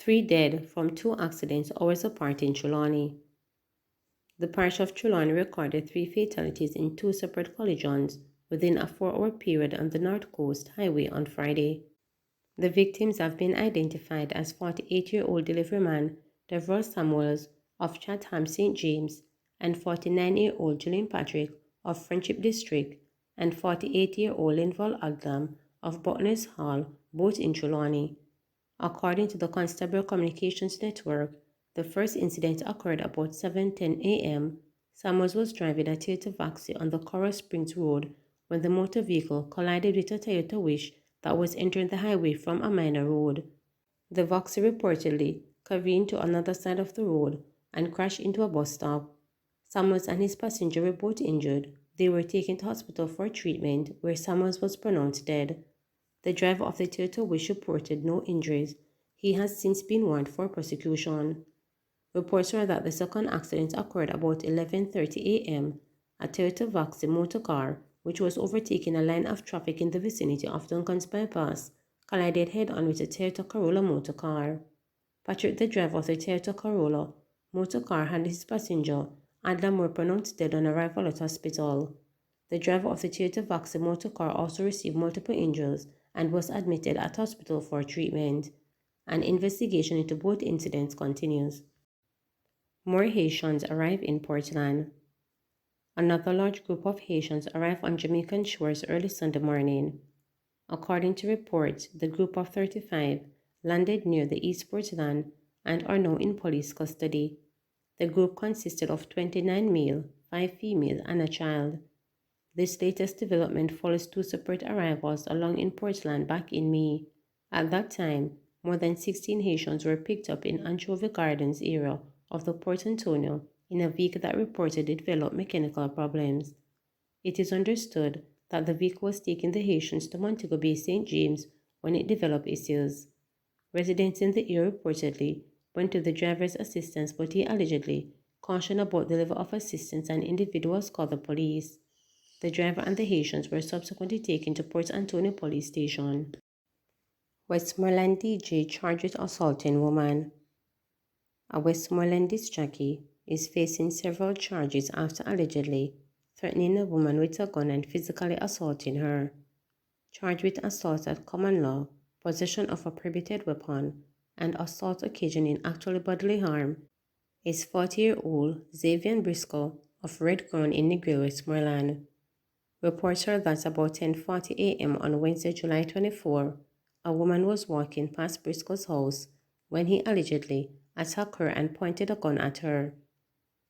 Three dead from two accidents hours apart in Trelawney. The parish of Trelawney recorded 3 fatalities in 2 separate collisions within a 4-hour period on the North Coast Highway on Friday. The victims have been identified as 48-year-old deliveryman Devereux Samuels of Chatham St. James and 49-year-old Julian Patrick of Friendship District and 48-year-old Linval Aglam of Butler's Hall, both in Trelawney. According to the Constable Communications Network, the first incident occurred about 7:10 a.m. Samuels was driving a Toyota Vaxi on the Coral Springs Road when the motor vehicle collided with a Toyota Wish that was entering the highway from a minor road. The Vaxi reportedly careened to another side of the road and crashed into a bus stop. Samuels and his passenger were both injured. They were taken to hospital for treatment, where Samuels was pronounced dead. The driver of the Toyota Wish reported no injuries. He has since been warned for prosecution. Reports are that the second accident occurred about 11:30 a.m. A Toyota Vaxi motor car, which was overtaking a line of traffic in the vicinity of Duncan's Bypass, collided head-on with a Toyota Corolla motor car. Patrick, the driver of the Toyota Corolla motor car, and his passenger, Adlam, were pronounced dead on arrival at hospital. The driver of the Toyota Vaxi motor car also received multiple injuries and was admitted at hospital for treatment. An investigation into both incidents continues. More Haitians arrive in Portland. Another large group of Haitians arrived on Jamaican shores early Sunday morning. According to reports, the group of 35 landed near the East Portland and are now in police custody. The group consisted of 29 male, 5 female, and a child. This latest development follows 2 separate arrivals along in Portland back in May. At that time, more than 16 Haitians were picked up in Anchovy Gardens area of the Port Antonio in a vehicle that reportedly developed mechanical problems. It is understood that the vehicle was taking the Haitians to Montego Bay, St. James when it developed issues. Residents in the area reportedly went to the driver's assistance, but he allegedly cautioned about the level of assistance and individuals called the police. The driver and the Haitians were subsequently taken to Port Antonio Police Station. Westmoreland DJ charged with assaulting woman. A Westmoreland disc jockey is facing several charges after allegedly threatening a woman with a gun and physically assaulting her. Charged with assault at common law, possession of a prohibited weapon, and assault occasioning actual bodily harm is 40-year-old Xavier Briscoe of Red Crown in Negril, Westmoreland. Reports are that about 10:40 a.m. on Wednesday, July 24, a woman was walking past Briscoe's house when he allegedly attacked her and pointed a gun at her.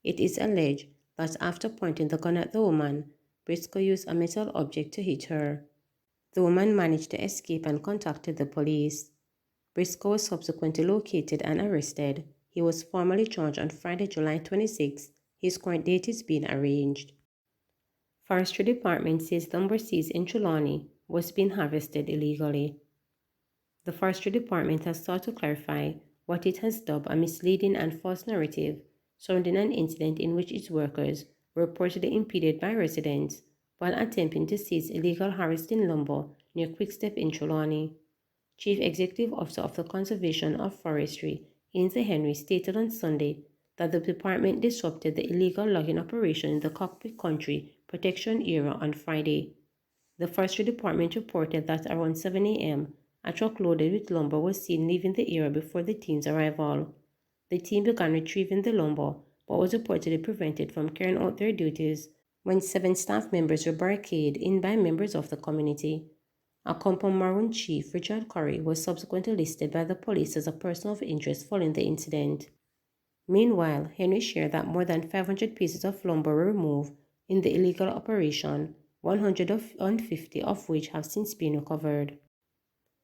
It is alleged that after pointing the gun at the woman, Briscoe used a metal object to hit her. The woman managed to escape and contacted the police. Briscoe was subsequently located and arrested. He was formally charged on Friday, July 26. His court date is being arranged. Forestry Department says lumber seized in Trelawney was being harvested illegally. The Forestry Department has sought to clarify what it has dubbed a misleading and false narrative surrounding an incident in which its workers were reportedly impeded by residents while attempting to seize illegal harvesting lumber near Quickstep in Trelawney. Chief Executive Officer of the Conservation of Forestry, Ainsley Henry, stated on Sunday that the department disrupted the illegal logging operation in the Cockpit Country Protection Area on Friday. The Forestry Department reported that around 7 a.m., a truck loaded with lumber was seen leaving the area before the team's arrival. The team began retrieving the lumber, but was reportedly prevented from carrying out their duties when 7 staff members were barricaded in by members of the community. A Compound Maroon Chief, Richard Curry, was subsequently listed by the police as a person of interest following the incident. Meanwhile, Henry shared that more than 500 pieces of lumber were removed in the illegal operation, 150 of which have since been recovered.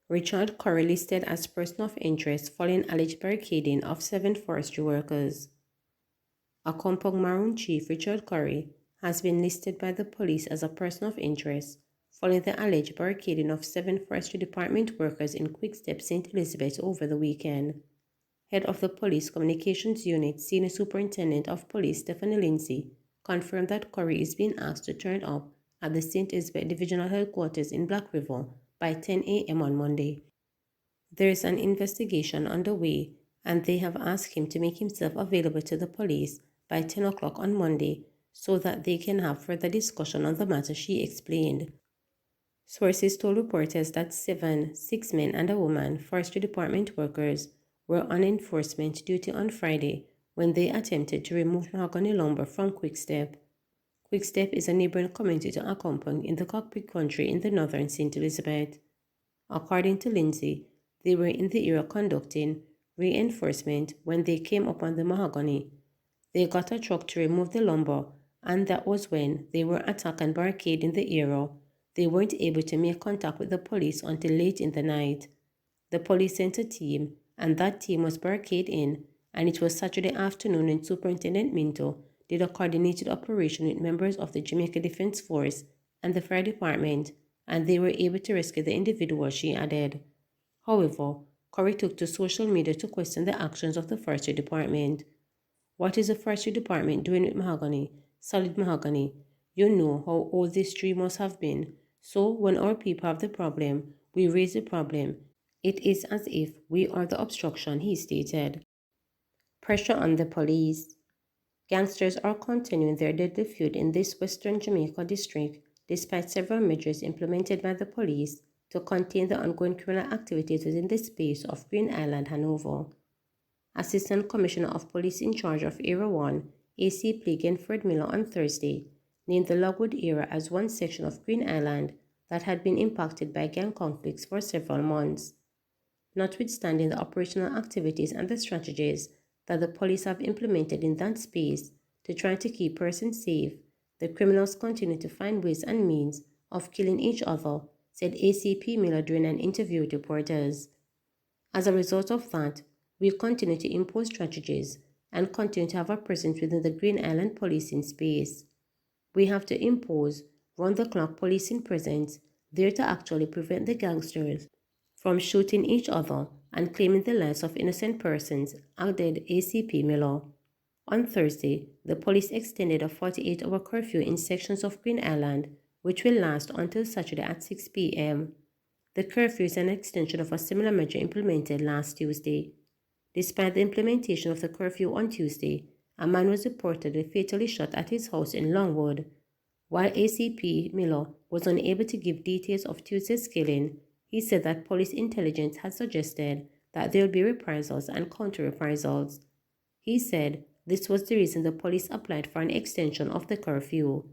Richard Curry listed as person of interest following alleged barricading of 7 forestry workers. A Compound Maroon Chief, Richard Curry, has been listed by the police as a person of interest following the alleged barricading of 7 Forestry Department workers in Quickstep, St. Elizabeth over the weekend. Head of the Police Communications Unit, Senior Superintendent of Police Stephanie Lindsay, confirmed that Corey is being asked to turn up at the St. Elizabeth Divisional Headquarters in Black River by 10 a.m. on Monday. There is an investigation underway, and they have asked him to make himself available to the police by 10 o'clock on Monday so that they can have further discussion on the matter, she explained. Sources told reporters that 6 men and a woman, Forestry Department workers, were on enforcement duty on Friday when they attempted to remove mahogany lumber from Quickstep. Quickstep is a neighboring community to Accompong in the Cockpit country in the northern St. Elizabeth. According to Lindsay, they were in the area conducting reinforcement when they came upon the mahogany. They got a truck to remove the lumber, and that was when they were attacked and barricaded in the area. They weren't able to make contact with the police until late in the night. The police sent a team, and that team was barricaded in, and it was Saturday afternoon when Superintendent Minto did a coordinated operation with members of the Jamaica Defense Force and the fire department, and they were able to rescue the individual, she added. However, Corey took to social media to question the actions of the Forestry Department. What is the Forestry Department doing with mahogany, solid mahogany? You know how old this tree must have been. So when our people have the problem, we raise the problem. It is as if we are the obstruction, he stated. Pressure on the police. Gangsters are continuing their deadly feud in this western Jamaica district despite several measures implemented by the police to contain the ongoing criminal activities within the space of Green Island, Hanover. Assistant Commissioner of Police in charge of Area 1, ACP Genford Miller on Thursday, named the Logwood area as one section of Green Island that had been impacted by gang conflicts for several months. Notwithstanding the operational activities and the strategies that the police have implemented in that space to try to keep persons safe, the criminals continue to find ways and means of killing each other, said ACP Miller during an interview with reporters. As a result of that, we continue to impose strategies and continue to have a presence within the Green Island policing space. We have to impose round-the-clock policing presence there to actually prevent the gangsters from shooting each other and claiming the lives of innocent persons, added ACP Miller. On Thursday, the police extended a 48-hour curfew in sections of Green Island, which will last until Saturday at 6 p.m. The curfew is an extension of a similar measure implemented last Tuesday. Despite the implementation of the curfew on Tuesday, a man was reportedly fatally shot at his house in Longwood. While ACP Miller was unable to give details of Tuesday's killing, he said that police intelligence had suggested that there will be reprisals and counter-reprisals. He said this was the reason the police applied for an extension of the curfew.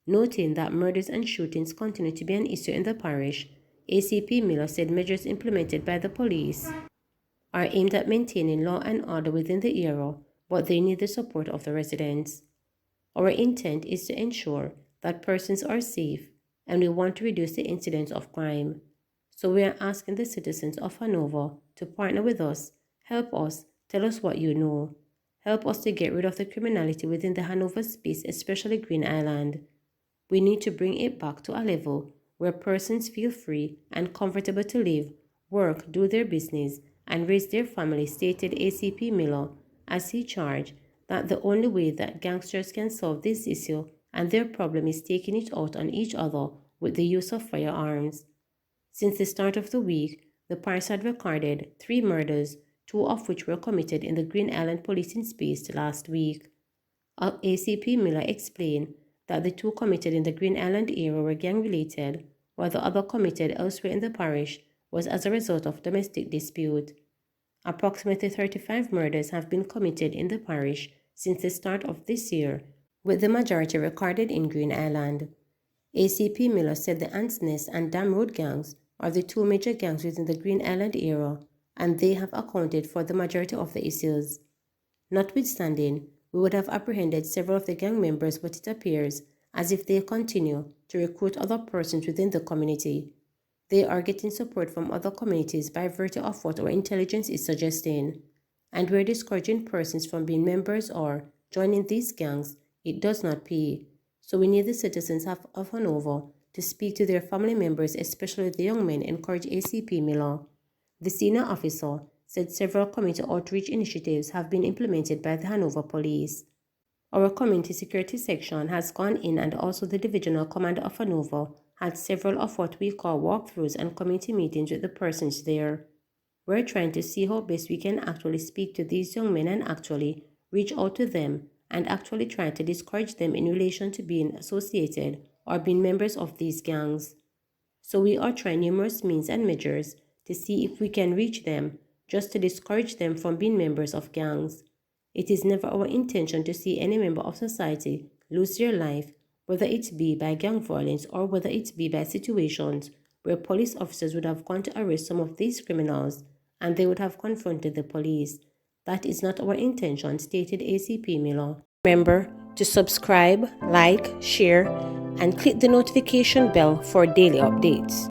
Noting that murders and shootings continue to be an issue in the parish, ACP Miller said measures implemented by the police are aimed at maintaining law and order within the area, but they need the support of the residents. Our intent is to ensure that persons are safe, and we want to reduce the incidence of crime. So we are asking the citizens of Hanover to partner with us, help us, tell us what you know. Help us to get rid of the criminality within the Hanover space, especially Green Island. We need to bring it back to a level where persons feel free and comfortable to live, work, do their business, and raise their family, stated ACP Miller, as he charged that the only way that gangsters can solve this issue and their problem is taking it out on each other with the use of firearms. Since the start of the week, the parish had recorded 3 murders, 2 of which were committed in the Green Island policing space last week. ACP Miller explained that the 2 committed in the Green Island area were gang-related, while the other committed elsewhere in the parish was as a result of domestic dispute. Approximately 35 murders have been committed in the parish since the start of this year, with the majority recorded in Green Island. ACP Miller said the Ants Nest and Dam Road gangs are the 2 major gangs within the Green Island area, and they have accounted for the majority of the issues. Notwithstanding, we would have apprehended several of the gang members, but it appears as if they continue to recruit other persons within the community. They are getting support from other communities by virtue of what our intelligence is suggesting, and we're discouraging persons from being members or joining these gangs. It does not pay. So we need the citizens of Hanover to speak to their family members, especially the young men, encouraged ACP Miller. The senior officer said several community outreach initiatives have been implemented by the Hanover Police. Our community security section has gone in, and also the divisional commander of Hanover had several of what we call walkthroughs and community meetings with the persons there. We're trying to see how best we can actually speak to these young men and actually reach out to them and actually try to discourage them in relation to being associated or being members of these gangs. So we are trying numerous means and measures to see if we can reach them, just to discourage them from being members of gangs. It is never our intention to see any member of society lose their life, whether it be by gang violence or whether it be by situations where police officers would have gone to arrest some of these criminals and they would have confronted the police. That is not our intention, stated ACP Miller. Remember to subscribe, like, share, and click the notification bell for daily updates.